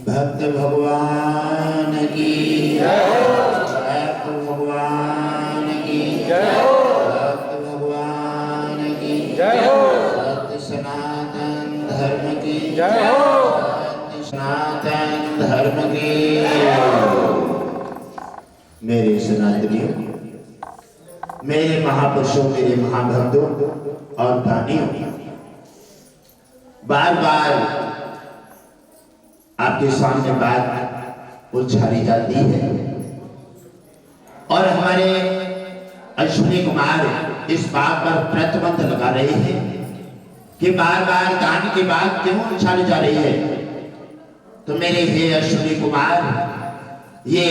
भक्त भगवान की जय हो, भक्त भगवान की जय हो, भक्त भगवान की जय हो, सत्य सनातन धर्म की जय हो, सत्य सनातन धर्म की जय हो। मेरे सनातनियों, मेरे महापुरुषों, मेरे महाभक्तों और दानियों, बार बार आपके सामने बात उछाली जाती है और हमारे अश्विनी कुमार इस बात पर प्रतिबंध लगा रहे हैं कि बार बार दान की बात क्यों उछाली जा रही है। तो मेरे हे अश्विनी कुमार, ये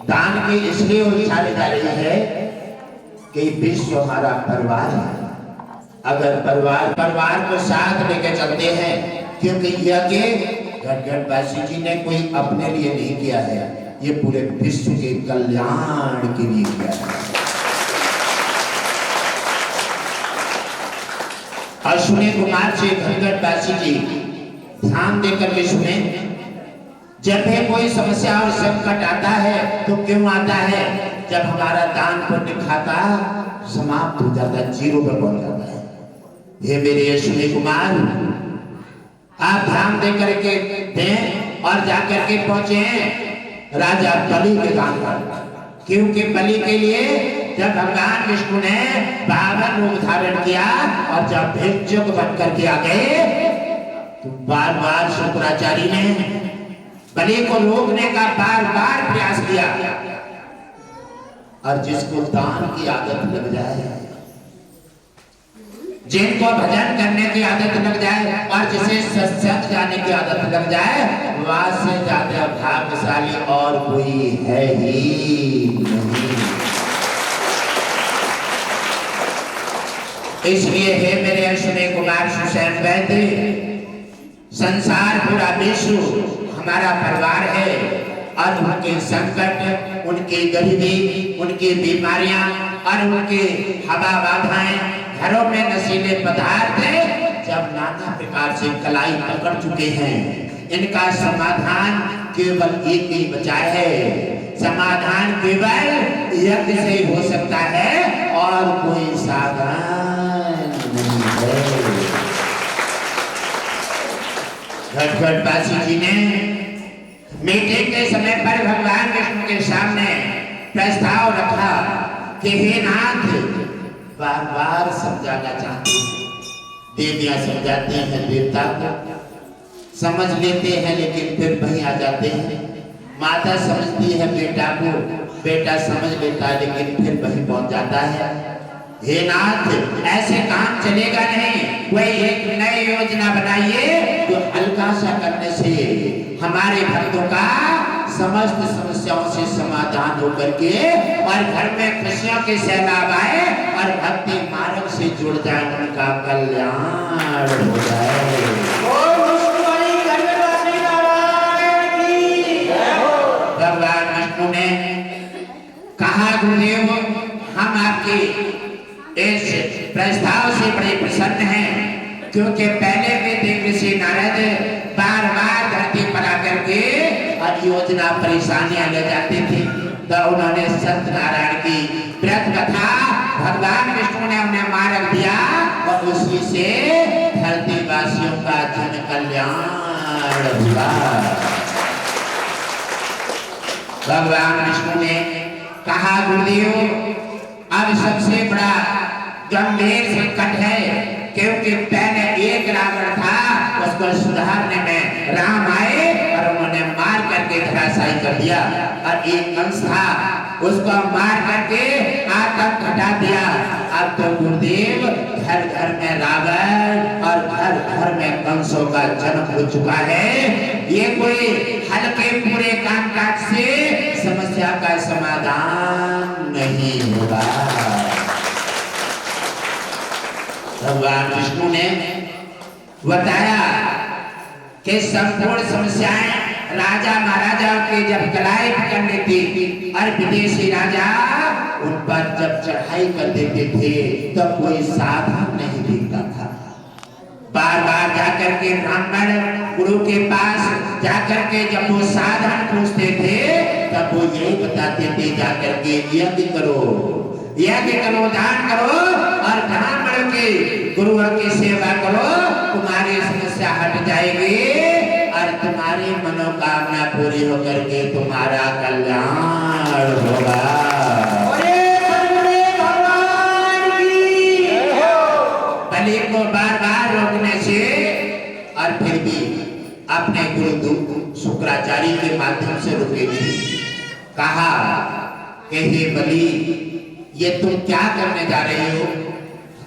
दान की इसलिए उछाली जा रही है कि विश्व हमारा परिवार है। अगर परिवार को साथ लेकर चलते हैं, क्योंकि यह के घटघटवासी जी ने कोई अपने लिए नहीं किया है, ये पूरे विश्व के कल्याण के लिए किया है। अश्विनी कुमार से घटघटवासी जी ध्यान देकर के सुने। जब भी कोई समस्या और संकट आता है तो क्यों आता है? जब हमारा दान पुण्य खाता समाप्त हो जाता है, जीरो पर पहुंच जाता है। ये मेरे अश्विनी कुमार, आप ध्यान दे करके दें और जाकर के पहुंचे राजा बलि के दान पर, क्योंकि बलि के लिए जब भगवान विष्णु ने 52 रूप धारण किया और जब भिक्षुक बनकर के आ गए तो बार बार शुक्राचार्य ने बलि को रोकने का बार बार प्रयास किया। और जिसको दान की आदत लग जाए, जिनको भजन करने की आदत लग जाए और जिसे सत्संग जाने की आदत लग जाए, वहां से ज्यादा भाग्यशाली और कोई है ही नहीं। इसलिए हे मेरे अश्विनी कुमार सुसैन वैद्य, संसार पूरा विश्व हमारा परिवार है और उनके संकट, उनकी गरीबी, उनकी बीमारियां और उनकी हवा बाधाएं, घरों में नशीले पदार्थ जब नाना प्रकार से कलाई पकड़ चुके हैं, इनका समाधान केवल एक ही बचा है। समाधान केवल यज्ञ से ही हो सकता है और कोई साधन नहीं है। घटघटवासी जी ने मीटिंग के समय पर भगवान विष्णु के सामने प्रस्ताव रखा कि हे नाथ, बार बार समझाना चाहते हैं, देवियां समझाते हैं, देवता समझ लेते हैं लेकिन फिर वहीं आ जाते हैं। माता समझती है बेटा को, बेटा समझ लेता है लेकिन फिर वहीं पहुंच जाता है। हे नाथ, ऐसे काम चलेगा नहीं, कोई एक नई योजना बनाइए जो हल्का सा करने से हमारे भक्तों का समस्त समस्याओं से समाधान होकर के और घर में खुशियों के सैलाब आए और भक्ति मार्ग से जुड़ जाए, उनका कल्याण हो जाए। भगवान विष्णु ने कहा, गुरुदेव, हम आपके इस प्रस्ताव से बड़े प्रसन्न हैं, क्योंकि पहले के देव ऋषि नारद बार बार धरती पर आकर के और योजना परेशानियां ले जाते थे, तो उन्होंने सत्यनारायण की व्रत कथा भगवान विष्णु ने उन्हें मार्ग दिया और उसी से धरती वासियों का जन कल्याण हुआ। भगवान विष्णु ने कहा, गुरुदेव, अब सबसे बड़ा गंभीर संकट है, क्योंकि पहले एक रावण था, उसको सुधारने में राम आए और उन्होंने मार करके धराशायी कर दिया, और एक अंश था, उसको मार करके आतंक हटा दिया। अब तो गुरुदेव घर घर में रावण और घर घर में कंसों का जन्म हो चुका है। ये कोई हल्के पूरे कामकाज से समस्या का समाधान नहीं होगा। भगवान विष्णु ने बताया कि संपूर्ण समस्याएं राजा महाराजाओं के जब कलाई पकड़नी थी और विदेशी राजा उन पर जब चढ़ाई कर देते थे तब कोई साधन नहीं दिखता था। बार बार जाकर के ब्राह्मण गुरु के पास जाकर के जब वो साधन पूछते थे तब वो यही बताते थे जाकर के यज्ञ करो, दान करो और ब्राह्मण के गुरुओं की सेवा करो, तुम्हारी समस्या हट जाएगी और तुम्हारी मनोकामना पूरी होकर के तुम्हारा कल्याण होगा। बलि को बार बार रोकने से और फिर भी अपने गुरु शुक्राचार्य के माध्यम से रुके नहीं। कहा कि हे बलि, ये तुम क्या करने जा रहे हो?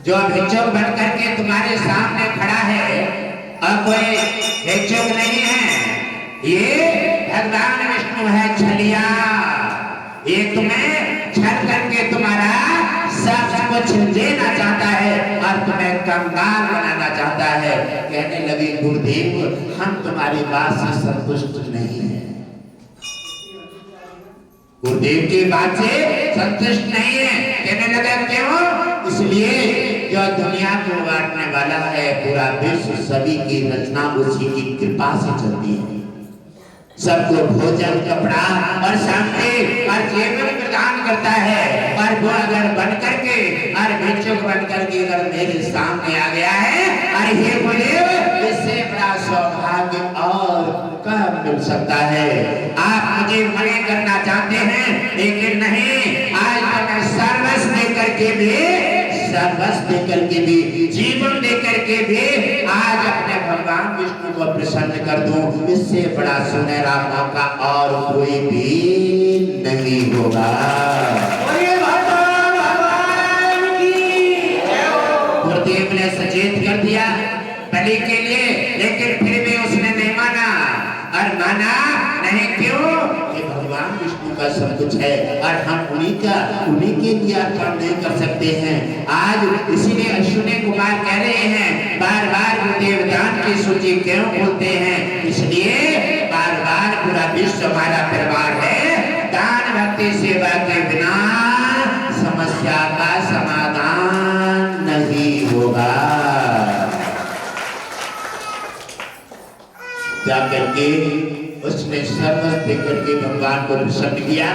जो भिक्षुक बन करके तुम्हारे सामने खड़ा है और कोई भिक्षुक नहीं है, ये भगवान विष्णु है छलिया। ये तुम्हें छल करके तुम्हारा सब कुछ देना चाहता है और तुम्हें कंगाल बनाना चाहता है। कहने लगे गुरुदेव, हम तुम्हारी बात से संतुष्ट नहीं है। गुरुदेव की बात से संतुष्ट नहीं है। कहने लगा क्यों? इसलिए जो दुनिया को बांटने वाला है, पूरा विश्व, सभी की रचना उसी की कृपा से चलती है। सबको भोजन, कपड़ा और शांति और जीवन प्रदान करता है। और वो अगर बन करके और भिक्षुक बन करके अगर मेरे सामने आ गया है, और ये बोले इससे बड़ा सौभाग्य और कब मिल सकता है? आप मुझे मना करना चाहते हैं, लेकिन नहीं, आज मैं सर्वस्व देकर के भी जीवन देकर के भी आज अपने भगवान विष्णु को प्रसन्न कर दूं, इससे बड़ा सुनहरा मौका और कोई भी नहीं होगा। गुरुदेव ने सचेत कर दिया बलि के लिए, लेकिन फिर भी उसने नहीं माना। और माना नहीं क्यों? कि भगवान विष्णु का सब कुछ है और हम उन्हीं के लिए काम नहीं कर सकते हैं। आज इसीलिए अश्विनी कुमार कह रहे हैं, बार बार गुरुदेव दान की सूची क्यों बोलते हैं? इसलिए बार बार पूरा विश्व हमारा परिवार है। दान भक्ति सेवा के बिना समस्या का समाधान नहीं होगा। जाकर के उसने सर्वस्व देकर के भगवान को प्रसन्न किया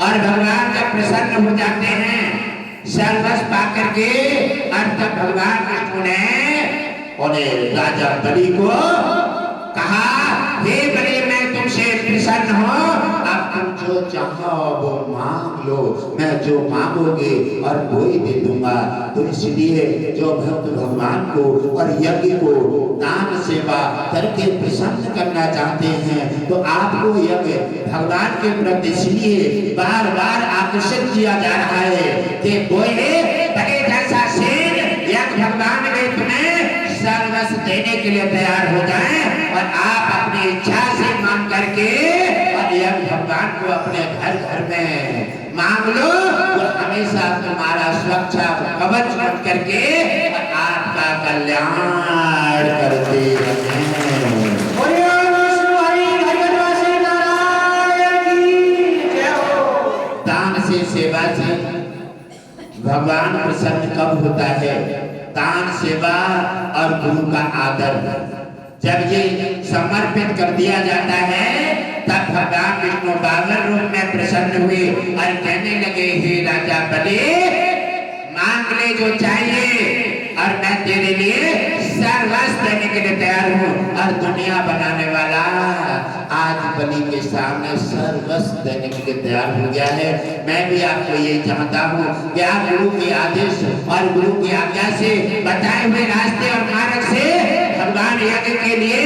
और भगवान जब प्रसन्न हो जाते हैं सर्वस्व पाकर के, और तब भगवान विष्णु ने उन्हें राजा बलि को कहा, हे बलि, मैं तुमसे प्रसन्न हूँ, अब तुम जो चाहो वो मांग लो, मैं जो मांगोगे और वो ही दे दूंगा। तो इसलिए जो भक्त भगवान को और यज्ञ को दान सेवा करके प्रसन्न करना चाहते हैं, तो आपको यज्ञ भगवान के प्रति इसलिए बार बार आकर्षित किया जा रहा है कि बोले बड़े जैसा शेर यज्ञ भगवान में तुम्हें सर्वस्व देने के लिए तैयार हो जाए और आप अपनी इच्छा से मांग करके और यज्ञ भगवान को अपने घर घर में मांग लो, तो हमेशा तुम्हारा सुरक्षा कवच बन करके आपका कल्याण करते हैं। दान से, सेवा से भगवान प्रसन्न कब होता है? दान, सेवा और गुरु का आदर जब ये समर्पित कर दिया जाता है, तब भगवान विष्णु बाबर रूप में प्रसन्न हुए और कहने लगे, हे राजा बलि, मांग ले जो चाहिए और मैं तेरे लिए सर्वस्व देने के लिए तैयार हूँ। और दुनिया बनाने वाला आज बलि के सामने सर्वस्व देने के लिए तैयार हो गया है। मैं भी आपको ये चाहता हूँ कि आप गुरु के आदेश और गुरु की आज्ञा से बताए हुए रास्ते और मार्ग से भगवान यज्ञ के लिए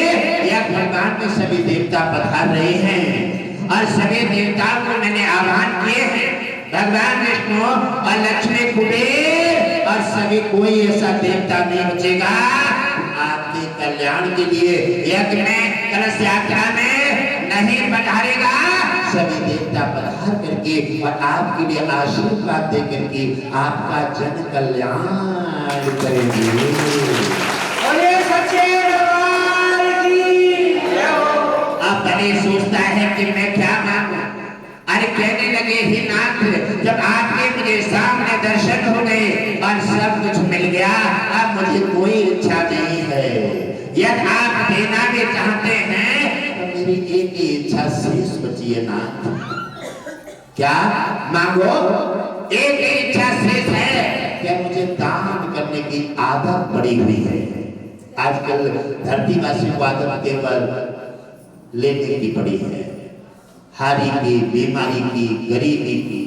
या भगवान में सभी देवता पधार रहे हैं और सभी देवताओं को मैंने आह्वान किए हैं। भगवान विष्णु और लक्ष्मी, कुबेर और सभी, कोई ऐसा देवता नहीं बचेगा आपके कल्याण के लिए यज्ञ में, कलश यात्रा में नहीं पधारेगा। सभी देवता पधार करके और आपके लिए आशीर्वाद दे करके आपका जन कल्याण करेंगे। अब बलि सोचता है कि मैं क्या मांगू? अरे कहने लगे, हे नाथ, जब आपके मुझे सामने दर्शन हो गए और सब कुछ मिल गया, अब मुझे कोई इच्छा नहीं है। यदि आप देना भी चाहते हैं तो मेरी एक ही इच्छा शेष बची है नाथ। क्या मांगो? एक ही इच्छा शेष है कि मुझे दान करने की आदत पड़ी हुई है। आजकल धरतीवासी को आदत केवल लेने की पड़ी है, हारी की, बीमारी की, गरीबी की,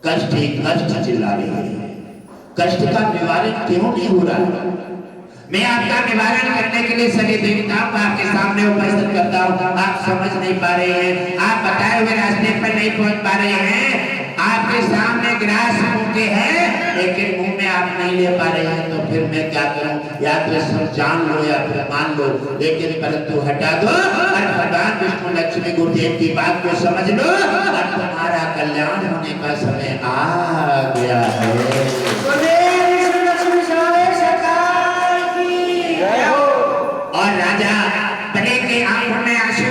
कष्ट ही कष्ट चिल्ला रहे हैं। कष्ट का निवारण क्यों नहीं हो रहा? मैं आपका निवारण करने के लिए सभी देवताओं को आपके सामने उपस्थित करता हूँ। आप समझ नहीं पा रहे हैं, आप बताए हुए रास्ते पर नहीं पहुंच पा रहे हैं। आपके सामने गिलास मुंह के है लेकिन मुंह में आप नहीं ले पा रहे हैं, तो फिर मैं क्या करूं? या तो सब जान लो या फिर मान लो, लेकिन परंतु हटा दो और भगवान विष्णु लक्ष्मी गुरुदेव की बात को समझ लो और तुम्हारा कल्याण होने का समय आ गया है। और राजा बने के आंखों में आंसू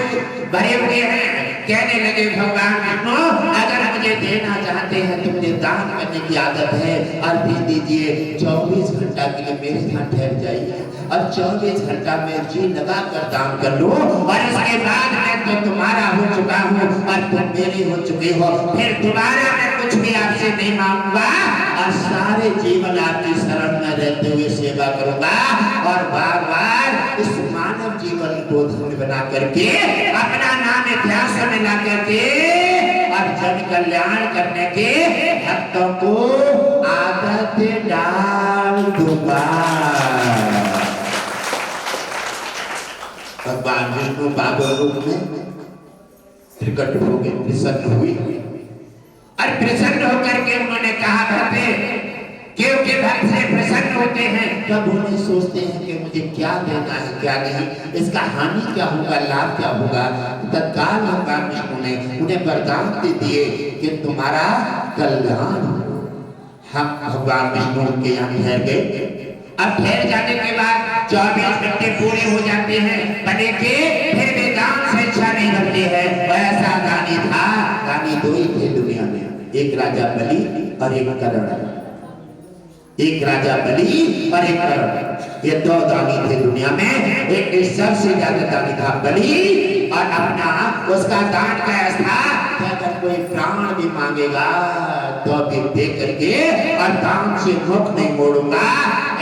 भरे हुए हैं, कहने लगे भगवान विष्णु अगर मुझे देना चाहते हैं तो मुझे दान करने की आदत है और दे दीजिए। 24 घंटा के लिए मेरे साथ ठहर जाइए और 24 घंटा में जी लगा कर दान कर लो और इसके बाद मैं तो तुम्हारा हो चुका हूँ और तुम मेरी हो चुके हो। फिर दोबारा मैं कुछ भी आपसे नहीं मांगूंगा और सारे जीवन आपकी शरण में रहते हुए सेवा करूंगा और बार बार इस मानव जीवन को धन्य बना करके अपना नाम इतिहास में ला करके और जन कल्याण करने के भक्तों को आदत डाल दूंगा। भगवान विष्णु बाबा रूप में प्रकट हो गए, प्रसन्न हुए और प्रसन्न होकर के उन्होंने कहा करते क्योंकि भक्त से प्रसन्न होते हैं तब उन्हें सोचते हैं कि मुझे क्या देना है क्या नहीं, इसका हानि क्या होगा, लाभ क्या होगा। तत्काल भगवान विष्णु ने उन्हें वरदान दे दिए कि तुम्हारा कल्याण। हम भगवान विष्णु के यहाँ ठहर गए। अब ठहर जाने के बाद 24 घंटे पूरे हो जाते हैं बने के, फिर भी दान से इच्छा नहीं करते हैं। वैसा दानी था, दानी दो ही थे दुनिया में, एक राजा बलि और एक कर्ण। एक राजा बलि और एक कर्ण, ये दो दानी थे दुनिया में। एक सबसे ज्यादा दानी था बलि और अपना उसका दान का था कि अगर कोई प्राण भी मांगेगा तो भी दे करके और दान से मुख नहीं मोड़ूंगा।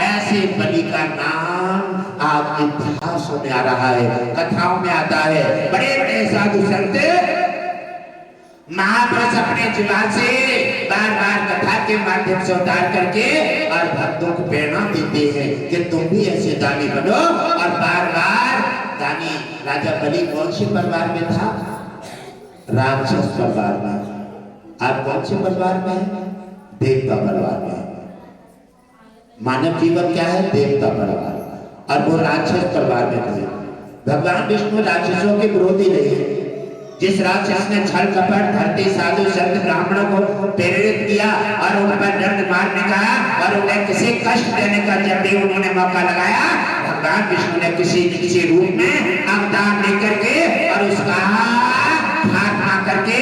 ऐसे बलि का नाम आज इतिहासों में आ रहा है, कथाओं में आता है। बड़े बड़े साधु संत महापुरुष अपने जीवन से बार बार कथा के माध्यम से उतार करके और भक्तों को प्रेरणा देते हैं कि तुम भी ऐसे दानी बनो। और बार बार दानी राजा बलि कौन से परिवार में था? राक्षस परिवार में। आप कौन से परिवार में है? देवता परिवार में। मानव जीवन क्या है? देवता परिवार, और वो राक्षस परिवार में थे। भगवान विष्णु राक्षसों के विरोधी नहीं। जिस राक्षस ने छल कपट धरती साधु संत ब्राह्मणों को प्रेरित किया और उन पर दंड मारने का और उन्हें किसी कष्ट देने का जब भी उन्होंने मौका लगाया, भगवान विष्णु ने किसी न किसी रूप में अवतार लेकर के और उसका हाथ करके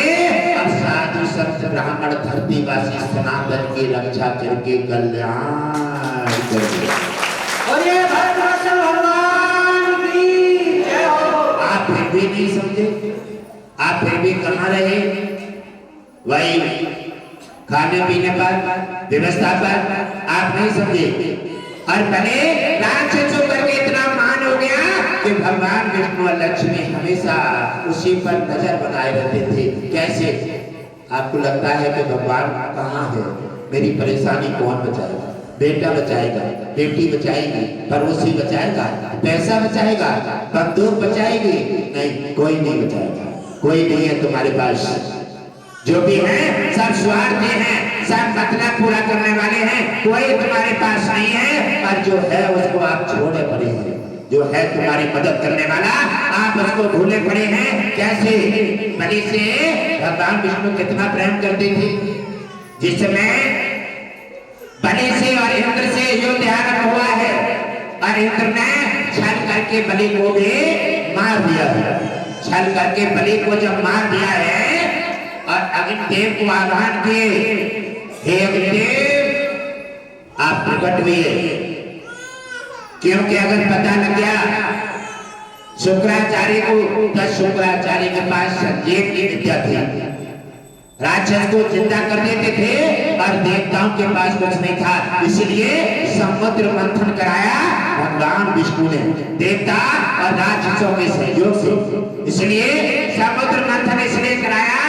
और साधु संत ब्राह्मण धरतीवासी सनातन की रक्षा करके कल्याण कर दिया। और ये भगवान की जय हो। आप फिर भी नहीं समझे, आप फिर भी कहाँ रहे? वही खाने पीने पर, व्यवस्था पर आप नहीं समझे और भले राक्षसों करके इतना मान हो गया कि भगवान विष्णु और लक्ष्मी हमेशा उसी पर नजर बनाए रहते थे। कैसे? आपको लगता है कि भगवान कहाँ है, मेरी परेशानी कौन बचाएगा? बेटा बचाएगा, बेटी बचाएगी, पड़ोसी बचाएगा, पैसा बचाएगा, बंदूक बचाएगी? नहीं, कोई नहीं बचाएगा। कोई नहीं है तुम्हारे पास। जो भी है सब स्वार्थी हैं, सब मतलब पूरा करने वाले हैं। कोई तुम्हारे पास नहीं है और जो है उसको आप छोड़े पड़े हैं। जो है तुम्हारी मदद करने वाला आप उसको भूले पड़े हैं। कैसे? बलि से भगवान विष्णु कितना प्रेम करते थे। जिस समय बलि से और इंद्र से युद्ध आरंभ हुआ है और इंद्र ने छल करके बलि को भी मार दिया है। छल करके बलि को जब मार दिया है और अग्निदेव को आह्वान किए, हे अग्निदेव आप प्रकट हुए, क्योंकि अगर पता लग गया शुक्राचार्य को, शुक्राचार्य के पास संजीव की विद्या थी, राक्षस को जिंदा कर देते थे और देवताओं के पास कुछ नहीं था, इसलिए समुद्र मंथन कराया भगवान विष्णु ने देवता और राक्षसों के सहयोग से। इसलिए समुद्र मंथन इसलिए कराया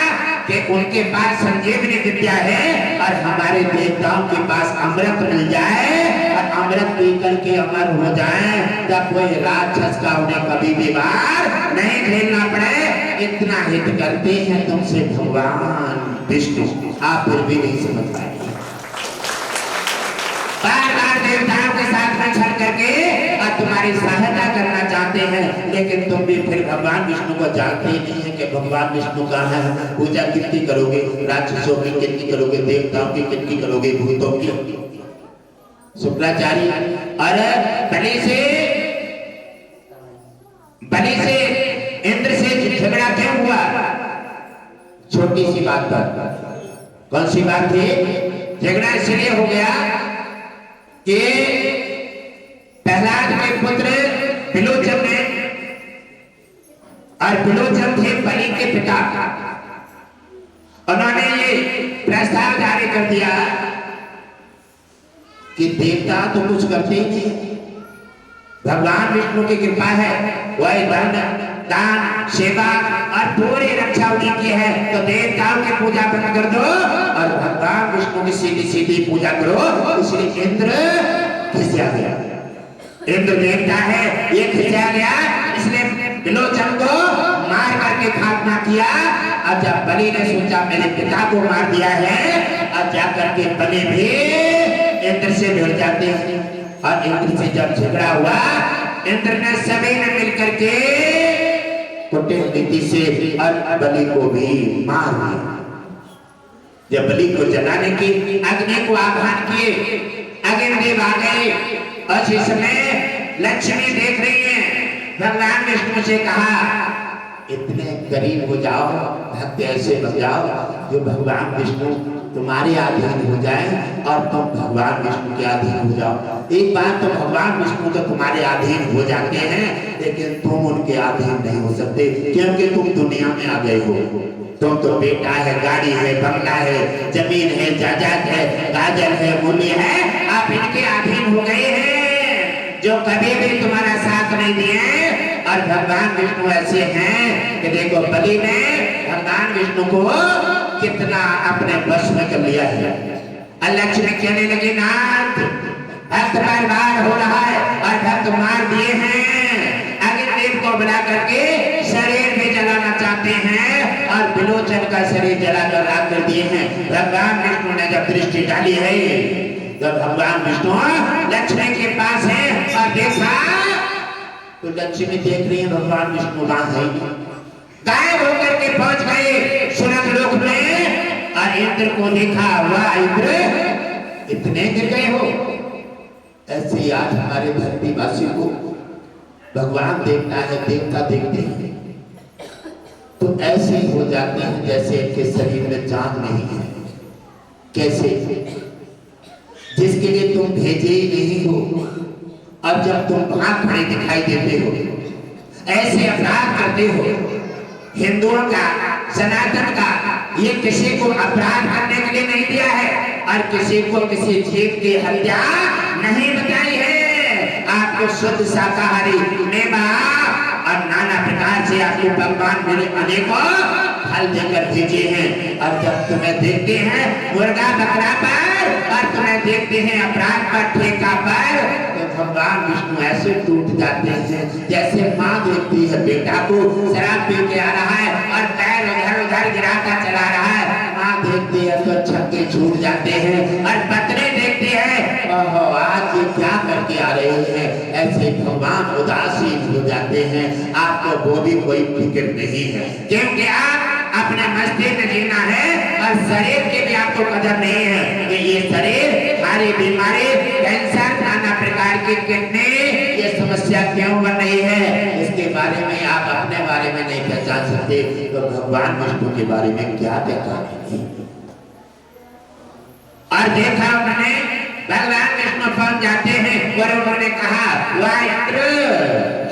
कि उनके पास संजीवनी विद्या है और हमारे देवताओं के पास अमृत मिल जाए और अमृत पी करके अमर हो जाए, तब कोई राक्षस का उन्हें कभी भी बार नहीं झेलना पड़े। इतना हित करते हैं तुमसे भगवान विष्णु, आप फिर भी नहीं समझ पाए। बार बार देवताओं के साथ में छल करके और तुम्हारी सहायता करना चाहते हैं, लेकिन तुम भी फिर भगवान विष्णु को जानते ही नहीं है कि भगवान विष्णु कहाँ है। पूजा कितनी करोगे, राक्षसों की कितनी करोगे, देवताओं की कितनी करोगे, भूतों की। शुक्राचार्य और बलि से इंद्र से झगड़ा क्यों हुआ? छोटी सी बात पर। कौन सी बात थी? झगड़ा इसलिए हो गया कि प्रहलाद के पुत्र विलोचन ने, और विलोचन थे बलि के पिता, उन्होंने ये प्रस्ताव जारी कर दिया कि देवता तो कुछ करते ही नहीं, भगवान विष्णु की कृपा है, वही धन दान सेवा और पूरी रक्षा उन्हीं की है, तो देवताओं की पूजा बंद कर दो और भगवान विष्णु की सीधी सीधी पूजा करो। इसलिए इंद्र खिंचा गया, इंद्र देवता है, ये खिंचा गया, इसलिए विलोचन को मार करके खात्मा किया। और जब बलि ने सोचा मेरे पिता को मार दिया है, और जाकर के बलि भी इंद्र से भिड़ जाते हैं, और इंद्र से जब झगड़ा हुआ, इंद्र ने सभी ने मिलकर के कुटिल नीति से बलि को भी मार दिया। जब बलि को जलाने की अग्नि को आह्वान किए, अग्निदेव आ गए, और इस समय लक्ष्मी देख रही है, भगवान विष्णु से कहा इतने करीब हो जाओ, भक्त ऐसे बन जाओ जो भगवान विष्णु तुम्हारे अधीन हो जाए और तुम भगवान विष्णु के अधीन हो जाओ। एक बार तो भगवान विष्णु तो तुम्हारे अधीन हो जाते हैं, लेकिन तुम उनके अधीन नहीं हो सकते, क्योंकि तुम दुनिया में आ गए हो। तुम तो बेटा है, गाड़ी है, बंगला है, जमीन है, जायदाद है, गाजर है, मूल्य है, आप इनके अधीन हो गए हैं, जो कभी भी तुम्हारा साथ नहीं दिए। और भगवान विष्णु ऐसे हैं कि देखो बलि ने भगवान विष्णु को कितना अपने वश में कर लिया है। लक्ष्मी कहने लगी नाथ, भक्त बर्बाद हो रहा है और भक्त मार दिए हैं, अग्निदेव को बुला करके शरीर भी जलाना चाहते हैं और विलोचन का शरीर जलाकर राख कर दिए हैं। भगवान विष्णु ने जब दृष्टि डाली है, जब भगवान विष्णु लक्ष्मी के पास है और देखा तो लक्ष्मी देख रही है भगवान विष्णु वहां है, गायब होकर के पहुंच गए स्वर्ग लोक में, और इंद्र को देखा, वाह इंद्र इतने गिर गए हो। ऐसे ही आज हमारे धरतीवासी को भगवान देखता है, देवता देखते हैं तो ऐसे ही हो जाते हैं जैसे इनके शरीर में जान नहीं है। कैसे? जिसके लिए तुम भेजे ही नहीं हो, और जब तुम भाग खड़े दिखाई देते हो, ऐसे अपराध करते हो। हिंदुओं का, सनातन का, ये किसी को अपराध करने के लिए नहीं दिया है और किसी को किसी जीव की हत्या नहीं बताई है। आपको शुद्ध शाकाहारी मेवा और नाना प्रकार से आपको भगवान मेरे अनेकों फल देकर भेजे हैं, और जब तुम्हें देखते हैं मुर्गा बकरा पर और तुम्हें देखते हैं अपराध पर, ठेका पर, तो भगवान विष्णु ऐसे टूट जाते हैं जैसे माँ देखती है बेटा को शराब पी के आ रहा है और पैर उधर उधर गिराता चला रहा है, माँ देखती है तो छक्के छूट जाते हैं, और पत्नी देखती है ओहो आज ये क्या करके आ रहे हैं, ऐसे भगवान उदासीन हो जाते हैं। आपको वो भी कोई फिक्र नहीं है, क्योंकि आप अपने मस्ती में जीना है और शरीर की भी आपको कदर नहीं है कि ये शरीर हमारी बीमारी, कैंसर, नाना प्रकार की किडनी, ये समस्या क्यों बन रही है, इसके बारे में आप अपने बारे में नहीं पहचान सकते, तो भगवान विष्णु के बारे में क्या पहचानेंगे। और देखा उन्होंने भगवान विष्णु पहुंच जाते हैं और उन्होंने कहा वाह इंद्र,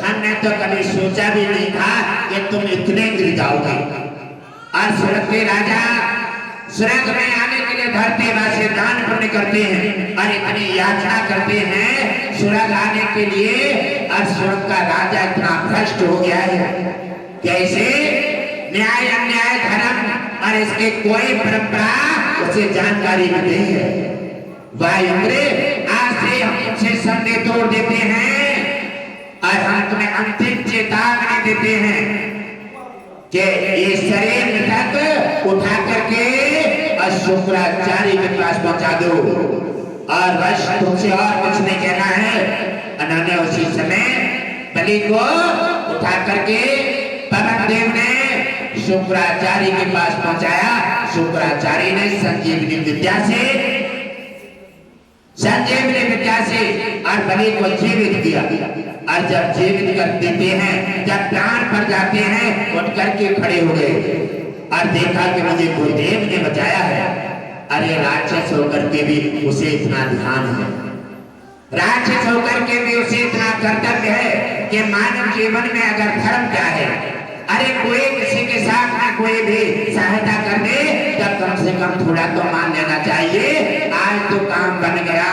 हमने तो कभी सोचा सोचा भी नहीं था कि तुम इतने गिर जाओगे। और स्वर्ग के राजा स्वर्ग में आने के लिए धरती वासी दान पुण्य करते हैं और इतनी याचना करते हैं स्वर्ग आने के लिए। और स्वर्ग का राजा इतना भ्रष्ट हो गया है कैसे न्याय अन्याय धर्म और इसके कोई परंपरा उसे जानकारी नहीं है। वायुंद्र आज से हम तुमसे संधि तोड़ देते हैं और हम तुम्हें अंतिम चेतावनी देते हैं कि ये शरीर तक उठा करके और शुक्राचार्य के पास पहुंचा दो। और बस तुमसे और कुछ नहीं कहना है। उन्होंने उसी समय बलि को उठा करके पवन देव ने शुक्राचार्य के पास पहुंचाया। शुक्राचार्य ने संजीवनी विद्या से और बलि को जीवित किया। और जब जीवित कर देते हैं, जब प्राण पर जाते हैं, उठ करके खड़े हो गए और देखा कि मुझे गुरुदेव ने बचाया है। अरे राक्षस होकर के भी उसे इतना ध्यान है, राक्षस होकर के भी उसे इतना कर्तव्य है कि मानव जीवन में अगर धर्म क्या है, अरे कोई किसी के साथ में कोई भी सहायता कर दे तब कम से कम थोड़ा तो मान लेना चाहिए। आज तो काम बन गया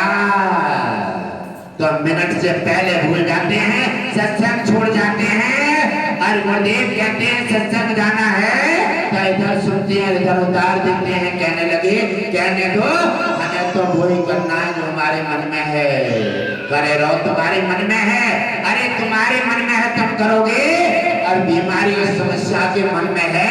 तो मिनट से पहले भूल जाते हैं, सत्संग छोड़ जाते हैं। और गुरुदेव कहते हैं सत्संग जाना है तो इधर सुनते हैं इधर उतार देते हैं। कहने लगे कहने दो, हमें तो वही करना है जो हमारे मन में है। करे रहो तुम्हारे मन में है, अरे तुम्हारे मन में है तुम करोगे। और बीमारी और समस्या के मन में है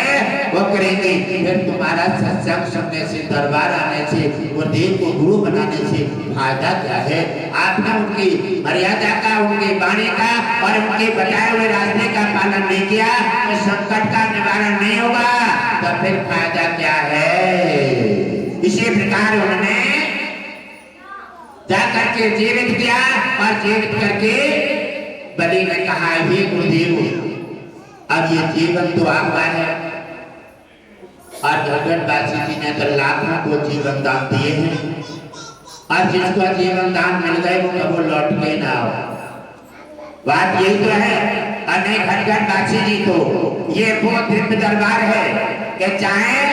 वो करेंगे। फिर तुम्हारा सत्संग सुनने से, दरबार आने से, गुरुदेव को गुरु बनाने से फायदा क्या है? आपने उनकी मर्यादा का, उनकी वाणी का और उनके बताए हुए रास्ते का पालन नहीं किया तो संकट का निवारण नहीं होगा। तो फिर फायदा क्या है? इसी प्रकार उन्होंने जाकर के जीवित किया और जीवित करके बलि ने कहा हे गुरुदेव अब ये जीवन तो आपका है। और झगड़बाजी जी ने तो लाखों को जीवन दान दिए हैं और जिसको जीवन दान मिल गए वो कभी लौट के ना हो। बात यही तो है। और नहीं घटघटबाजी जी तो ये वो दिव्य दरबार है कि चाहे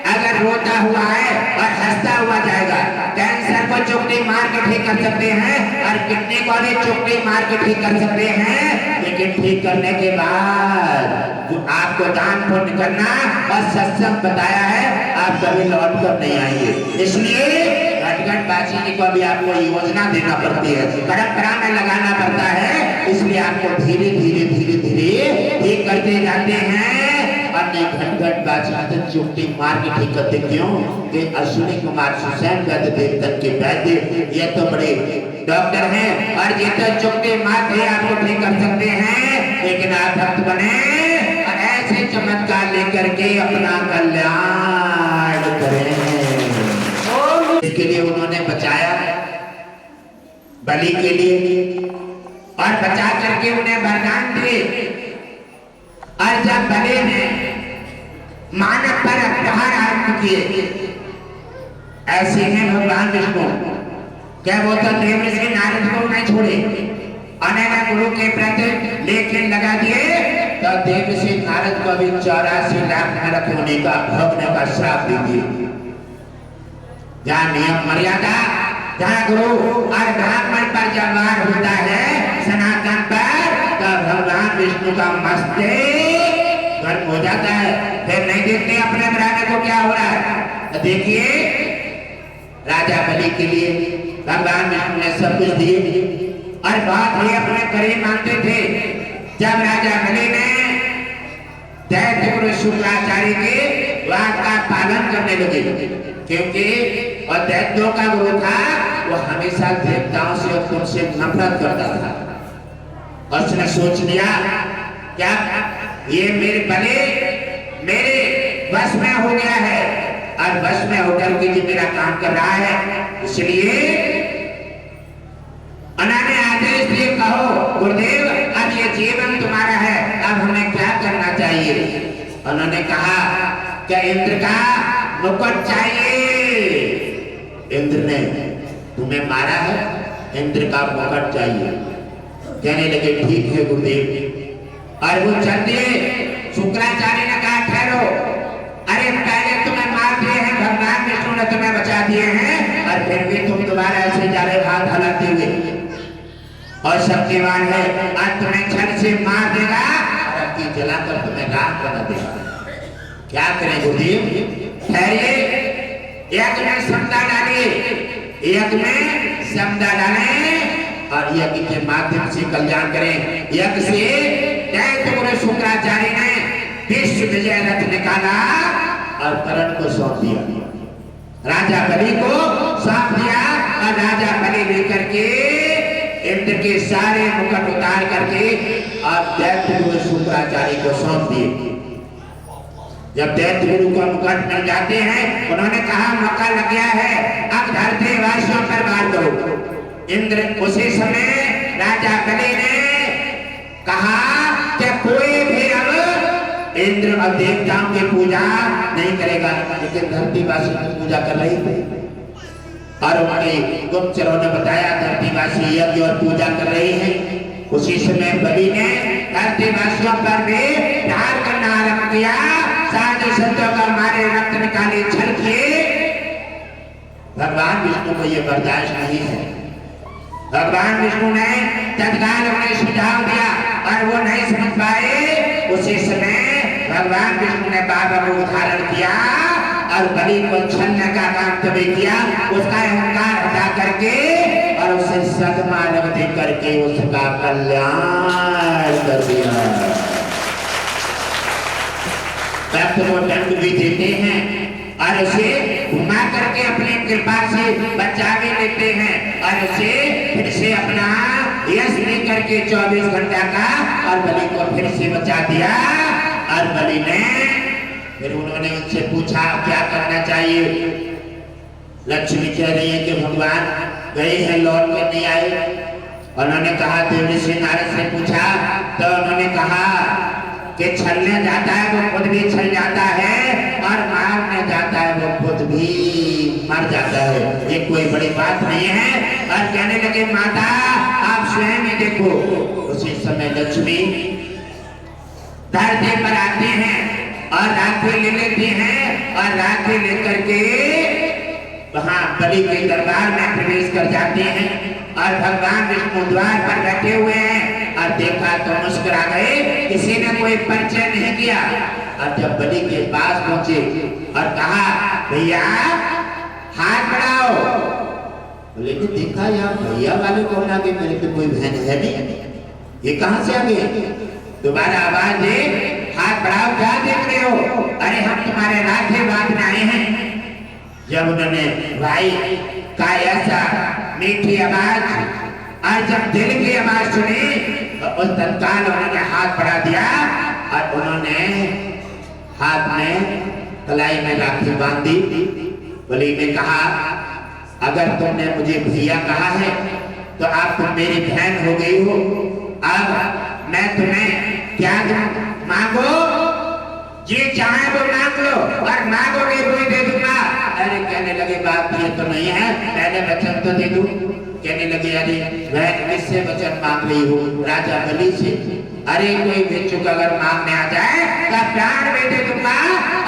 अगर रोता हुआ है और हंसता हुआ जाएगा। कैंसर को चुटकी मार के ठीक कर सकते हैं और किडनी को भी चुटकी मार के ठीक कर सकते हैं। लेकिन ठीक करने के बाद जो आपको दान पुण्य करना और सत्संग बताया है आप कभी लौट कर नहीं आएंगे। इसलिए घटघटबाजी जी को भी आपको योजना देना पड़ती है, परंपरा में लगाना पड़ता है। इसलिए आपको धीरे धीरे धीरे धीरे ठीक करते जाते हैं। घटघटबाजी चुटकी मार के ठीक करते क्यों? कि अश्विनी कुमार सुसैन वैद्य देवतन के वैद्य ये तो बड़े डॉक्टर हैं और ये तो चुटकी मार के आपको ठीक कर सकते हैं। लेकिन आप भक्त बने और ऐसे चमत्कार लेकर के अपना कल्याण करें। इसके लिए उन्होंने बचाया बलि के लिए और बचा करके उन्हें वरदान दिए। और जब बलि ने मानव पर प्रहार आरंभ किए, ऐसे हैं भगवान विष्णु क्या वो तो देवऋषि नारद को नहीं छोड़े, अनैना गुरु के प्रति लेखन लगा दिए। तो देवऋषि नारद को भी 84 लाख नरक होने का, भोगने का श्राप दे दिए। जहाँ नियम मर्यादा, जहाँ गुरु और ब्राह्मण पर जब वार होता है सनातन पर, तो भगवान विष्णु का मस्तक गर्म हो जाता है। फिर नहीं देखते अपने घराने को क्या हो रहा है। देखिए राजा बलि के लिए भगवान विष्णु ने सब कुछ दिए और बहुत ही अपने करीब मानते थे। जब राजा बलि ने दैत्य गुरु शुक्राचार्य के वाक का पालन करने लगे, क्योंकि और दैत्यों का गुरु था वो हमेशा देवताओं से और तुमसे नफरत करता था। और उसने सोच लिया क्या ये मेरे बलि मेरे वश में हो गया है और वश में होकर के जो मेरा काम कर रहा है। इसलिए उन्होंने आदेश दिए कहो गुरुदेव अब ये जीवन तुम्हारा है, अब हमें क्या करना चाहिए? उन्होंने कहा क्या इंद्र का मुकुट चाहिए? इंद्र ने तुम्हें मारा है, इंद्र का मुकुट चाहिए। कहने लगे ठीक है गुरुदेव। और वो चल दिए। शुक्राचार्य ने कहा ठहरो, अरे पहले तुम्हें मार दिए हैं, भगवान विष्णु ने तुम्हें बचा दिए हैं और फिर भी तुम दोबारा ऐसे जा रहे हाथ हलाते हुए। और शक्तिवान है, आज तुम्हें छल से मार देगा और अग्नि जलाकर तुम्हें राख बना देगा। क्या करें गुरुदेव? ठहरिए, यज्ञ में समता डालिए, यज्ञ में समता डालें और यज्ञ के माध्यम से कल्याण करें। यज्ञ से दैत्य गुरु शुक्राचार्य ने विश्व विजय रथ निकाला और कर्ण को सौंप दिया, राजा बलि को सौंप दिया और राजा बलि लेकर के इंद्र के सारे मुकुट उतार करके और दैत्य गुरु शुक्राचार्य को सौंप दिए। जब दैत्य गुरु को मुकुट मिल जाते हैं, उन्होंने कहा मौका लग गया है, अब धरती वासियों पर मार दो। इंद्र उसी समय राजा बलि ने कहा कि कोई भी अब इंद्र और देवताओं की पूजा नहीं करेगा, लेकिन धरतीवासी की पूजा कर रही थी और उनके गुप्तचरों ने बताया धरतीवासी यज्ञ और पूजा कर रही है। उसी समय बलि ने धरतीवासियों पर भी प्रहार करना आरंभ किया, साधु संतों का मारे रक्त निकाले, छल किए। भगवान विष्णु को यह बर्दाश्त नहीं है। भगवान विष्णु ने तत्काल उन्हें सुझाव दिया और वो नहीं समझ पाए। उसी समय भगवान विष्णु ने बाबा को धारण किया और बलि को छलने का काम तभी किया, उसका अहंकार हटा करके और उसे सदमानव दे करके उसका कल्याण कर दिया। भक्त को दंड भी देते हैं और उसे घुमा करके अपनी कृपा से बचा भी लेते हैं और उसे फिर से अपना यश लेकर के 24 घंटा का और बलि को फिर से बचा दिया। और बलि ने फिर उन्होंने उनसे पूछा क्या करना चाहिए। लक्ष्मी कह रही है कि भगवान गए हैं, लौट कर नहीं आए। उन्होंने कहा, देव ऋषि नारद से पूछा तो उन्होंने कहा कि छलने जाता है वो खुद भी छल जाता है और मारने जाता है वो खुद भी मर जाता है, ये कोई बड़ी बात नहीं है। और कहने लगे माता आप स्वयं ही देखो। उसी समय लक्ष्मी धरती पर आते हैं और राखी ले लेती हैं और राखी लेकर के वहां बलि के दरबार में प्रवेश कर जाते हैं और भगवान विष्णु द्वार पर बैठे हुए हैं और देखा तो मुस्कुरा गए, किसी ने कोई परिचय नहीं किया। और जब बलि के पास पहुंचे और कहा भैया हाथ बढ़ाओ, बोले कि देखा यार भैया वाले कौन आगे, मेरे पे कोई बहन है नहीं, ये कहां से आ गए। दोबारा आवाज दे, हाथ बढ़ाओ, क्या देख रहे हो। अरे हम तुम्हारे राधे बांधने आए हैं। जब उन्होंने भाई का ऐसा मीठी आवाज और जब दिल की आवाज सुनी तो उस तत्काल उन्होंने हाथ बढ़ा दिया और उन्होंने हाथ में कलाई में राखी बांध दी। बलि ने कहा अगर तुमने मुझे भैया कहा है तो आप तुम मेरी बहन हो गई हो, अब मैं तुम्हें क्या मांगो, ये चाहे वो मांग लो और मांगोगे कोई दे दूंगा। अरे कहने लगे बात ये तो नहीं है, पहले वचन तो दे दूं। कहने लगे अरे मैं किससे वचन मांग रही हूँ, राजा बलि से। अरे कोई भिक्षुक अगर मांगने आ जाए तो प्राण भी दे दूंगा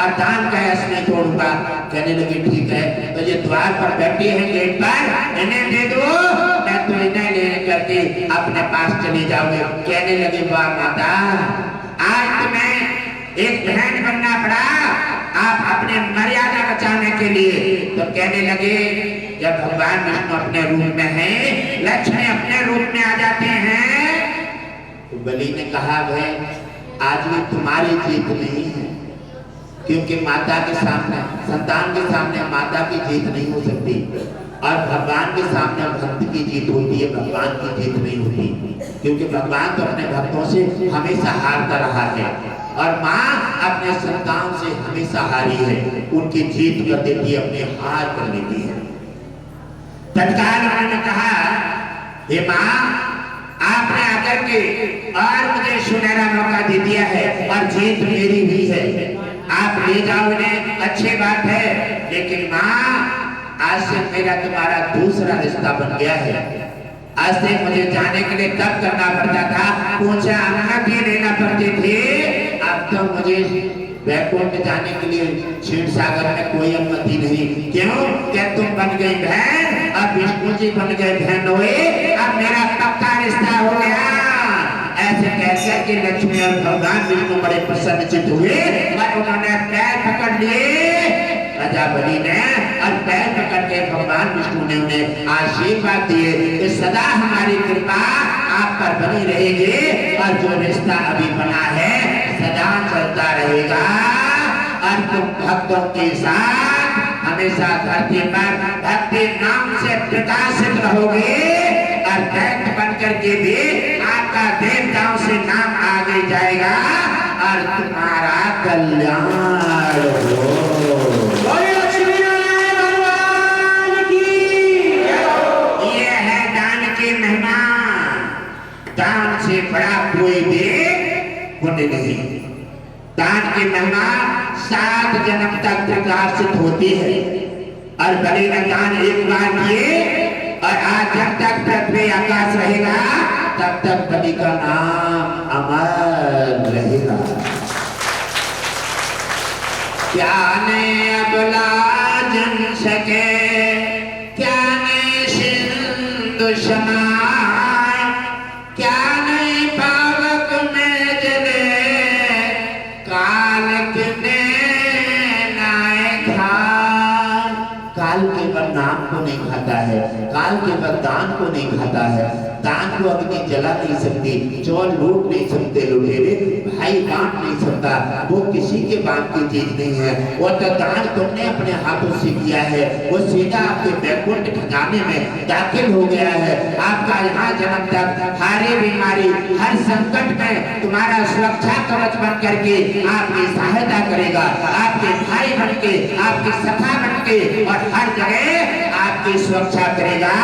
और दान का यश नहीं छोड़ूंगा। कहने लगे ठीक है, तो ये द्वार पर बैठी है गेट पर, इन्हें दे दो, मैं तो इन्हें ले करके अपने पास चली जाऊंगी। कहने लगे वाह माता, आज तुम्हें एक बहन बनना पड़ा आप अपने मर्यादा बचाने के लिए। तो कहने लगे जब भगवान विष्णु अपने रूप में है, लक्ष्मी अपने रूप में आ जाते हैं। तो बलि ने कहा भाई आज भी तुम्हारी जीत नहीं है, क्योंकि माता के सामने, संतान के सामने माता की जीत नहीं हो सकती और भगवान के सामने भक्त की जीत होती है, भगवान की जीत नहीं होती। क्योंकि भगवान तो अपने भक्तों से हमेशा हारता रहा है और माँ अपने संतान से हमेशा हारी है, उनकी जीत कर देती है, अपनी हार कर लेती है। तत्काल उन्होंने कहा हे माँ आपने आकर के और मुझे सुनहरा मौका दे दिया है और जीत मेरी हुई है, आप ले जाओ इन्हें, अच्छी बात है, लेकिन माँ आज से मेरा तुम्हारा दूसरा रिश्ता बन गया है। आज तक मुझे जाने के लिए तब करना पड़ता था, पूछा अनुमति लेना पड़ती थी। अब तो मुझे वैकुंठ जाने के लिए क्षीर सागर में कोई अनुमति नहीं। क्यों? क्या तुम बन गई बहन, अब विष्णु जी बन गए बहन हुए, अब मेरा पक्का रिश्ता हो गया। ऐसे कहकर के लक्ष्मी और भगवान विष्णु बड़े प्रसन्नचित हुए और उन्होंने पैर पकड़ लिए प्रजापति ने, और पैर पकड़ के भगवान विष्णु ने उन्हें आशीर्वाद दिए कि सदा हमारी कृपा आप पर बनी रहेगी और जो रिश्ता अभी बना है सदा चलता रहेगा और तुम भक्तों के साथ हमेशा धरती पर भक्ति नाम से प्रकाशित रहोगे और दैत्य बनकर के भी आपका देवताओं से नाम आगे जाएगा और तुम्हारा कल्याण हो। दान से बड़ा कोई भी पुण्य नहीं। दान की महिमा 7 जन्म तक प्रकाशित होती है और भले न दान एक बार किए और आज जब तक पृथ्वी आकाश रहेगा तब तक बलि का नाम अमर रहेगा। क्या ने अबला जन सके, क्या ने सिंधु समा, क्या नहीं पावक में जले, काल किने नाय खा। काल केवल नाम को नहीं खाता है, काल केवल दान को नहीं खाता है। दान को अग्नि जला नहीं सकती, चौल लूट नहीं सकते लुटेरे, भाई बांट नहीं सकता, वो किसी के बात की चीज नहीं है। वो तो दान तुमने अपने हाथों से किया है, वो सीधा आपके वैकुंठ खजाने में दाखिल हो गया है। आपका यहाँ जन्म तक हर बीमारी हर संकट में तुम्हारा सुरक्षा कवच बन करके आपकी सहायता करेगा, आपके भाई बन के, आपकी सखा बन के और हर जगह आपकी सुरक्षा करेगा।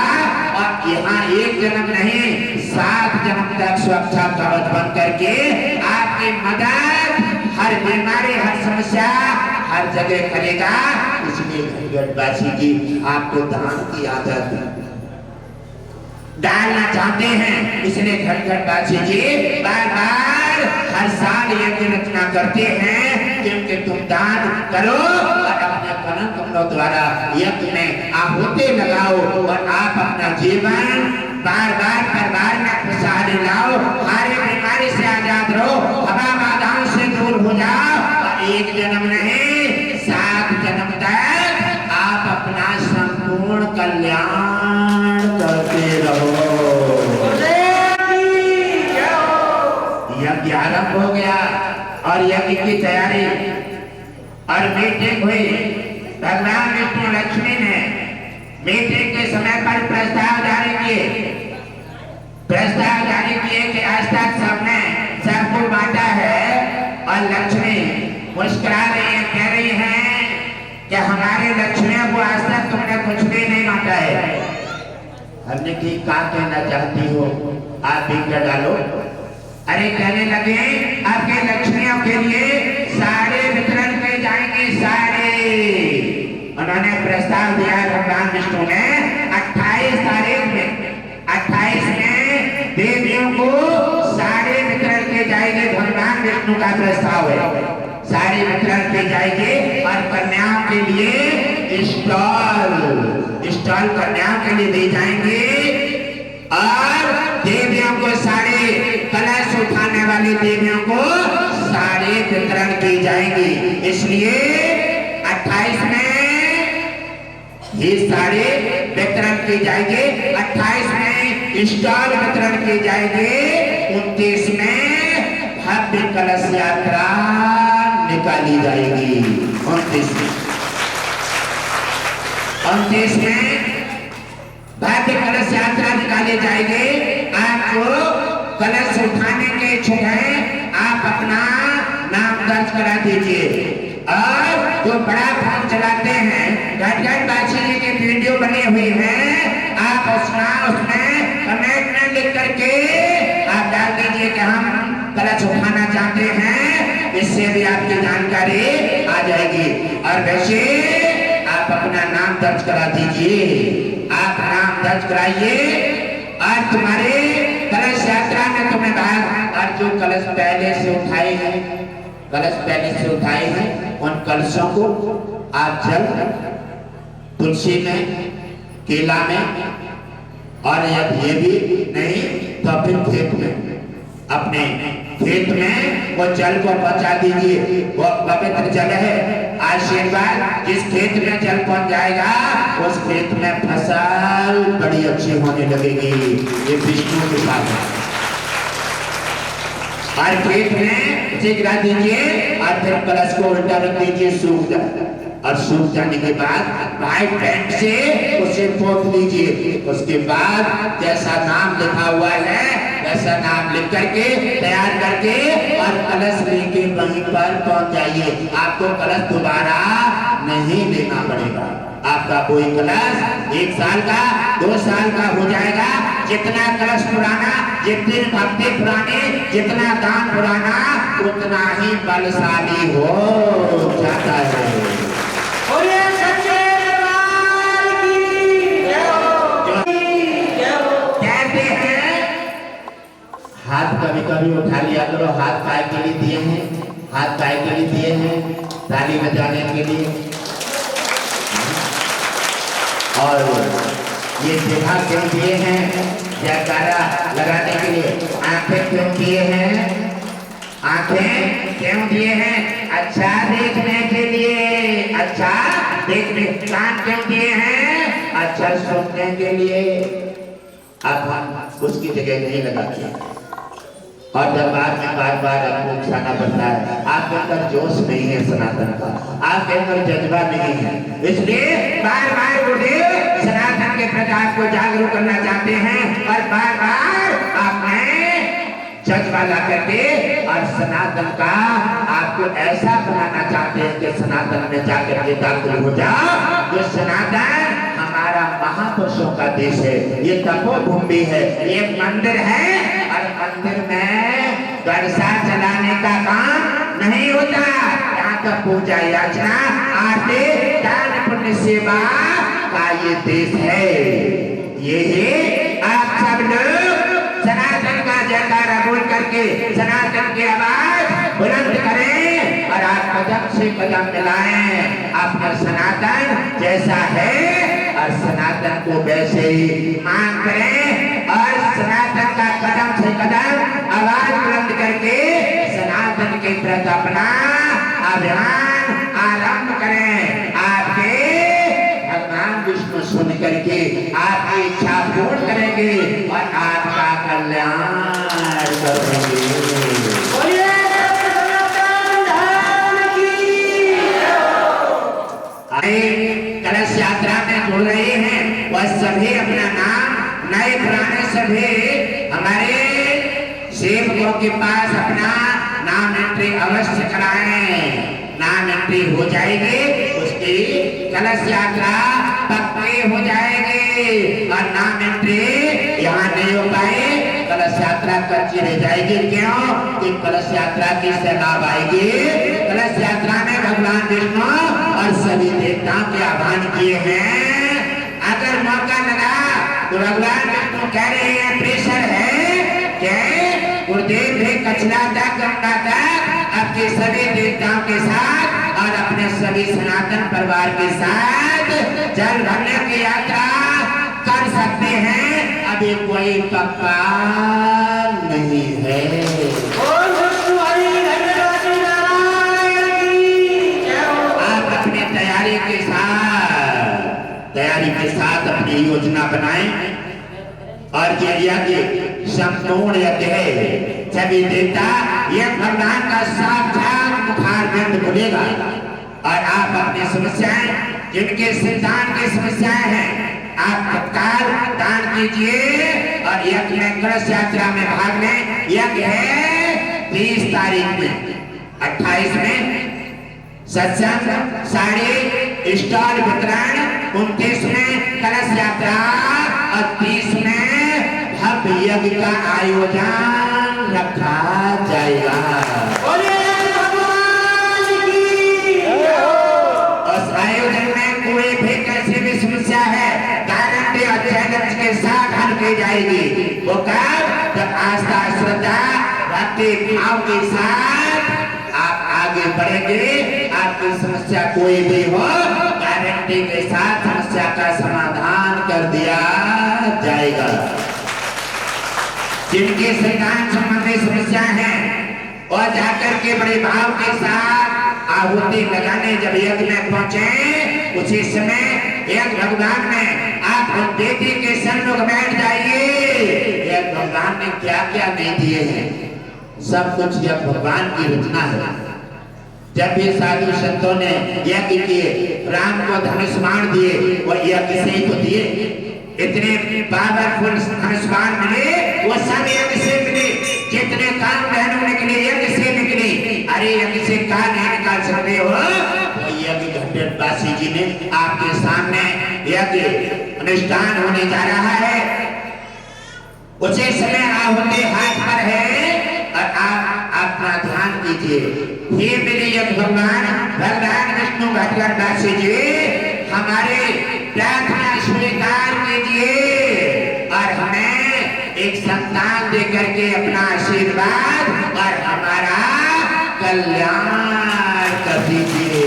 और यहाँ एक जन्म नहीं 7 जन्म तक सुरक्षा कवच बन करके आपकी मदद हर बीमारी हर समस्या हर जगह करेगा। इसलिए घटघटवासी जी आपको दान की आदत डालना चाहते हैं, इसलिए घटघटवासी जी बार बार हर साल यज्ञ रचना करते हैं क्योंकि तुम दान करो और अपने कलम कमलों द्वारा यज्ञ में आहुति लगाओ और आप अपना जीवन बार बार परिवार में खुशहाली लाओ, हर बीमारी से आजाद रहो, हवा बाधाओं से दूर हो जाओ और एक जन्म नहीं 7 जन्म तक आप अपना संपूर्ण कल्याण करते रहो। यज्ञ आरंभ हो गया और यज्ञ की तैयारी और मीटिंग हुई। भगवान विष्णु लक्ष्मी ने मीटिंग के समय पर प्रस्ताव जारी किए कि आज तक सबने सबको बांटा है और लक्ष्मी मुस्कुरा रही है, कह रही है कि हमारे लक्ष्मियों को आज तक तुमने कुछ भी नहीं बांटा है। हमने की क्या कहना चाहती हो आप भी क्या डालो। अरे कहने लगे आपके लक्ष्मियों के लिए सारे वितरण किए जाएंगे, सारे। उन्होंने प्रस्ताव दिया भगवान विष्णु ने 28 तारीख में, 28 में देवियों को सारे वितरण किए जाएंगे। भगवान विष्णु का प्रस्ताव है, सारे वितरण किए जाएंगे और कन्याओं के लिए स्टॉल कन्याओं के लिए दी जाएंगे और देवियों को सारे कलश उठाने वाली देवियों को सारे वितरण की जाएंगी। इसलिए 28 में ये सारे वितरण की जाएंगे, 28 में स्टॉल वितरण की जाएंगे, 29 में भव्य कलश यात्रा निकाली जाएगी। 29 में भव्य कलश यात्रा निकाले जाएंगे। आपको कलश उठाने के इच्छुक हैं, आप अपना नाम दर्ज करा दीजिए। और जो बड़ा फोन चलाते हैं, घटघटवासी जी की वीडियो बनी हुई है, आप उसमें कमेंट में लिख करके आप डाल दीजिए कि हम कलश उठाना चाहते हैं, इससे भी आपकी जानकारी आ जाएगी। और वैसे आप अपना नाम दर्ज करा दीजिए, आप नाम दर्ज कराइए और तुम्हारे कलश यात्रा में तुम्हें भाग, और जो कलश पहले से उठाए हैं, कलश पहले से उठाए हैं, उन कलशों को आप जल तुलसी में, केला में, और यदि ये भी नहीं तो फिर खेत में, अपने खेत में वो जल को पहुंचा दीजिए। वो पवित्र जल है, आशीर्वाद। जिस खेत में जल पहुंच जाएगा उस खेत में फसल बड़ी अच्छी होने लगेगी। ये विष्णु के साथ है। और खेत में उसे गिरा दीजिए और फिर कलश को उल्टा रख दीजिए, सूख जाए। और सूख जाने के बाद व्हाइट पेंट से उसे पोत लीजिए। उसके बाद जैसा नाम लिखा हुआ है वैसा नाम लिख करके तैयार करके और कलश लेके वहीं पर पहुंच जाइए। आपको कलश दोबारा नहीं लेना पड़ेगा। आपका कोई कलश 1 साल का 2 साल का हो जाएगा। जितना कलश पुराना, जितनी भक्ति पुरानी, जितना दान पुराना, उतना ही बलशाली हो जाता है। कहते हैं हाथ कभी कभी उठा लिया करो। हाथ काय के लिए दिए हैं? हाथ काय के लिए दिए हैं? ताली बजाने के लिए। और ये जिह्वा क्यों दिए हैं? जयकारा लगाने के लिए। आंखें क्यों दिए हैं? आंखें क्यों दिए हैं? अच्छा देखने के लिए। अच्छा देखने। कान क्यों दिए हैं? अच्छा सुनने के लिए। अब हम उसकी जगह नहीं लगाते और दरबार में बार बार आपको उठाना पड़ता है। आपके अंदर जोश नहीं है सनातन का, आपके अंदर जज्बा नहीं है, इसलिए बार बार गुरुदेव सनातन के प्रचार को जागरूक करना चाहते हैं और बार बार आपने जज्बा ला करके और सनातन का आपको ऐसा बनाना चाहते हैं कि सनातन में जाकर के दाखिल हो जाओ। जो सनातन हमारा महापुरुषों का देश है, ये तपोभूमि है, ये मंदिर है और मंदिर में गरसा चलाने का काम नहीं होता। यहाँ का पूजा याचना, आरती, दान, पुण्य, सेवा का ये देश है। ये आप सब लोग सनातन का जयकारा बोल करके सनातन की आवाज बुलंद करें और आप कदम से कदम मिलाएं। अपना सनातन जैसा है और सनातन को वैसे ही मान करें और सनातन का कदम से कदम आवाज बुलंद करके सनातन के प्रति अपना अभियान आरंभ करें। आपके भगवान विष्णु सुन करके आपकी इच्छा पूर्ण करेंगे और आपका कल्याण करेंगे। कलश यात्रा में जुड़ रहे हैं वह सभी अपना नाम नए पुराने सभी हमारे सेवकों के पास अपना नाम एंट्री अवश्य कराएं। नाम एंट्री हो जाएगी, उसकी कलश यात्रा पक्की हो जाएगी और नाम एंट्री यहाँ नहीं हो पाए, कलश यात्रा कच्ची रह जाएगी। क्यों? कि कलश यात्रा की लाभ आएगी। कलश यात्रा में भगवान विष्णु और सभी देवताओं के आह्वान किए हैं। अगर मौका लगा तो भगवान विष्णु कह रहे हैं प्रेशर है क्या? गुरुदेव भी कचरा तक गंगा तक आपके सभी देवताओं के साथ और अपने सभी सनातन परिवार के साथ जल भरने की यात्रा कर सकते हैं। अभी कोई पक्का नहीं है। आप अपनी तैयारी के साथ अपनी योजना बनाएं और ये यज्ञ संपूर्ण यज्ञ है। सभी देवता यह भगवान का साक्षात मुखारविंद खुलेगा और आप अपनी समस्याएं, जिनके संतान की समस्याएं हैं, आप तत्काल दान कीजिए और यज्ञ में कलश यात्रा में भाग लें। यज्ञ है 30 तारीख में, 28 में सत्संग, साड़ी, स्टॉल वितरण, 29 में कलश यात्रा और 30 में भव्य यज्ञ का आयोजन रखा जाएगा। उस आयोजन में कोई भी कैसी भी समस्या है गारंटी और चैलेंज के साथ हल की जाएगी। भक्ति भाव के साथ आप आगे बढ़ेंगे। आपकी समस्या कोई भी हो, गारंटी के साथ समस्या का समाधान कर दिया जाएगा। जिनके संतान संबंधी समस्या है और जाकर के बड़े भाव के साथ आहुति लगाने जब यज्ञ में पहुंचे, उसी समय यज्ञ भगवान ने आप देवी के सन्मुख बैठ जाइए। यज्ञ भगवान ने क्या क्या नहीं दिए हैं, सब कुछ यह भगवान की रचना है। जब भी साधु संतों ने यज्ञ किए, राम को धनुष बाण दिए, वो यज्ञ से ही तो दिए। इतने पावरफुल धनुष बाण मिले, वो सब यज्ञ से मिले। जितने काम बहनों निकले यज्ञ से निकले। अरे यज्ञ से कहा नहीं निकाल सकते हो, यज्ञ घंटेबासी जी ने आपके सामने यज्ञ अनुष्ठान होने जा रहा है। उसी समय आहुति हाथ पर है और आप अपना ध्यान कीजिए। हे मेरे यज्ञ भगवान विष्णु घटघटवासी जी, हमारे प्रार्थना स्वीकार कीजिए और हमें एक संतान दे करके अपना आशीर्वाद और हमारा कल्याण कर दीजिए।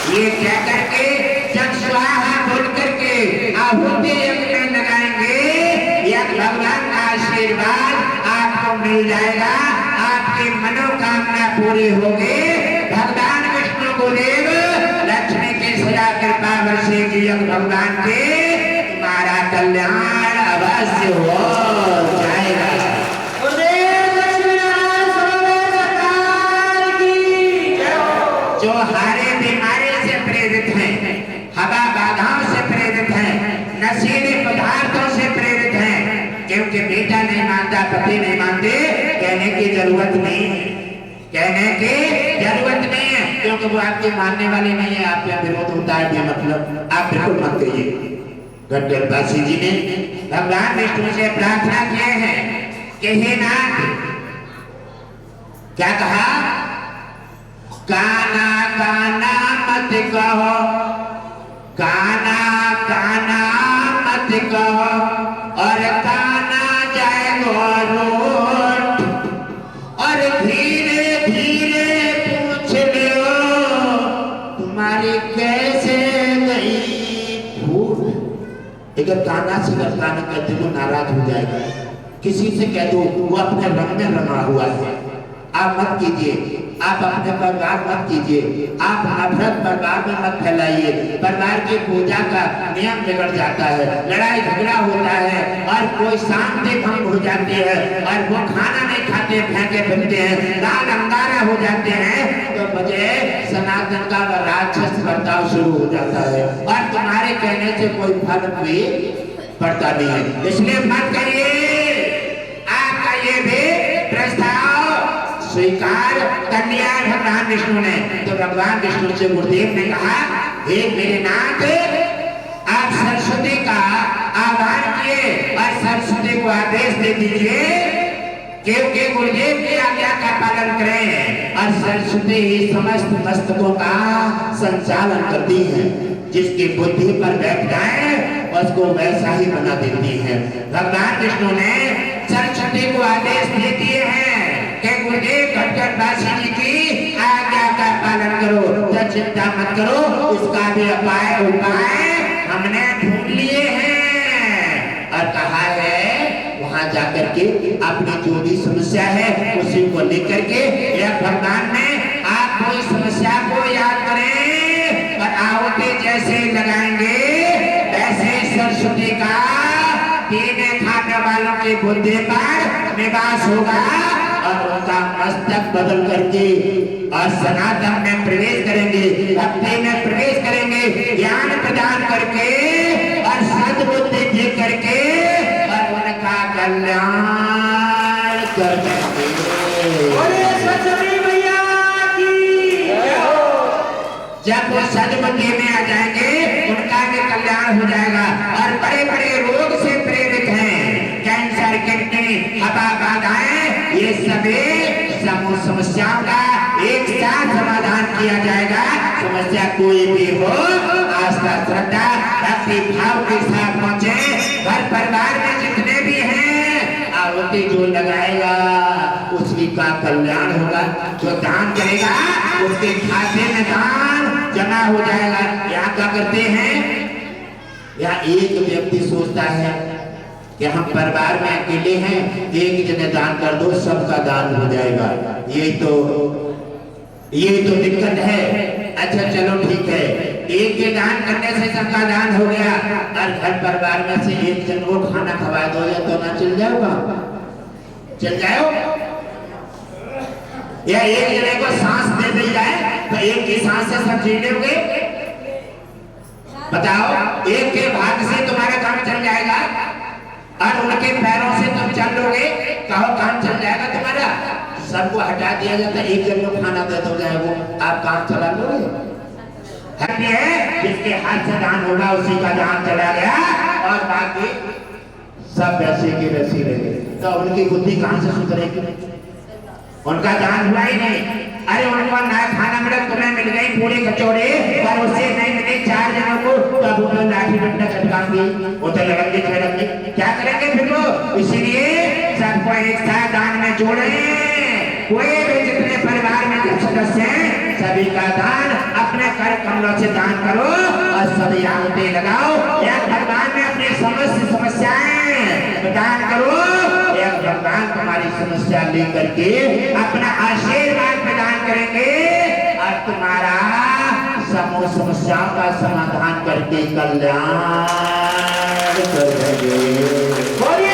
ये कह करके जब स्वाहा बोल करके आहुति यज्ञ में लगाएंगे, यज्ञ भगवान का आशीर्वाद आपको मिल जाएगा। आपकी मनोकामना पूरी होगी। भगवान विष्णु गुरुदेव लक्ष्मी की सदा कृपा बरसेगी। यज्ञ भगवान के तुम्हारा कल्याण अवश्य हो जाएगा। जो हारे बीमारी से प्रेरित हैं, हवा बाधाओं से प्रेरित हैं, नशीले पदार्थों से प्रेरित हैं, क्योंकि बेटा नहीं मानता, पति नहीं मानते, कहने की जरूरत नहीं है। कहने की जरूरत नहीं है, क्योंकि वो आपके मानने वाले नहीं है। आपका विरोध होता है बेमतलब, आप बिल्कुल मत कहिए। घटघटवासी जी ने भगवान विष्णु से प्रार्थना किए हैं कि हे नाथ, क्या कहा? काना काना मत कहो, काना काना मत कहो और काना जाएगा रोट, और धीरे धीरे पूछ लो तुम्हारी कैसे गई फूट। अगर काना से काना कहते हो नाराज हो जाएगा। किसी से कह दो वो अपने रंग में रंगा हुआ है, आप मत कीजिए। आप अपने परिवार मत कीजिए। आप नफरत परिवार में मत फैलाइए। परिवार की पूजा का नियम बिगड़ जाता है, लड़ाई झगड़ा होता है और कोई शांति भंग हो जाती है और वो खाना नहीं खाते, फेंके फिरते हैं, दाल अंगारा हो जाते हैं, तो बजाय सनातन का राक्षस बर्ताव शुरू हो जाता है और तुम्हारे कहने से कोई फर्क भी पड़ता नहीं है। इसलिए मत करिए। आपका ये भी प्रस्ताव स्वीकार कर लिया भगवान विष्णु ने। तो भगवान विष्णु से गुरुदेव ने कहा, हे मेरे नाथ, आप सरस्वती का आह्वान किए और सरस्वती को आदेश दे दीजिए क्योंकि गुरुदेव की आज्ञा का पालन करें। और सरस्वती ही समस्त मस्तकों का संचालन करती है। जिसकी बुद्धि पर बैठ जाए उसको वैसा ही बना देती है। भगवान विष्णु ने सरस्वती को आदेश दे दिए हैं कि गुरुदेव घटघटवासी जी की आज्ञा का पालन करो, तो चिंता मत करो, इसका भी उपाय हमने ढूंढ लिए हैं। और कहा है वहां जाकर के अपनी जो भी समस्या है उसी को लेकर के यह भगवान में आप कोई समस्या को याद करें और आहुति जैसे लगाएंगे वैसे सरस्वती का पीने खाने वालों की बुद्धि पर निवास होगा और उनका मस्तक बदल करके और सनातन में प्रवेश करेंगे, भक्ति में प्रवेश करेंगे, ज्ञान प्रदान करके और सद्बुद्धि दे करके और उनका कल्याण कर देंगे। जब वो सद्बुद्धि में आ जाएंगे उनका भी कल्याण हो जाएगा और बड़े बड़े रोग से प्रेरित हैं, कैंसर, किडनी, हवा बाधाएं, ये सभी समस्याओं का एक साथ समाधान किया जाएगा। समस्या कोई भी हो, आस्था श्रद्धा भक्ति भाव के साथ पहुंचे। घर परिवार में जितने भी हैं आहुति जो लगाएगा का कल्याण होगा। जो दान करेगा उसके खाते में दान जमा हो जाएगा। यहाँ क्या करते हैं, या एक व्यक्ति सोचता है कि हम परिवार में अकेले हैं, एक जने दान कर दो सबका दान हो जाएगा। ये तो दिक्कत है। अच्छा चलो ठीक है, एक के दान करने से सबका दान हो गया, और घर परिवार में से एक जन को खाना खवा दो तो ना चल जाओगा, चल जाओ। या एक जने को सांस दे दी जाए तो एक की सांस से सब जी लोगे। बताओ, एक के भाग से तुम्हारा काम चल जाएगा और उनके पैरों से तुम चल लोगे, कहो काम चल जाएगा तुम्हारा। सबको हटा दिया जाता, एक जन को खाना दे दो जाए, वो आप काम चला लोगे। है जिसके हाथ से दान होगा उसी का दान चला गया, और बाकी सब वैसे के वैसे रहे। तो उनकी बुद्धि कहां से सुधरेगी, उनका दान हुआ ही नहीं। अरे उनको ना खाना मिला, तुम्हें मिल गई पूरी कचौड़ी और उससे नहीं मिले 4 जनों को, तब उन्हें लाठी डंडा चटकाएंगे, वो तो लड़ेंगे छेड़ेंगे, क्या करेंगे फिर वो। इसीलिए सबको एक साथ दान में जोड़े। कोई भी जितने परिवार में जो सदस्य हैं सभी का दान अपने कर कमलों से दान करो और सभी आंगटे लगाओ। या भगवान में अपनी समस्त समस्याएं दान करो, या भगवान तुम्हारी समस्या लेकर के अपना आशीर्वाद प्रदान करेंगे और तुम्हारा समूह समस्याओं का समाधान करके कल्याण करेंगे।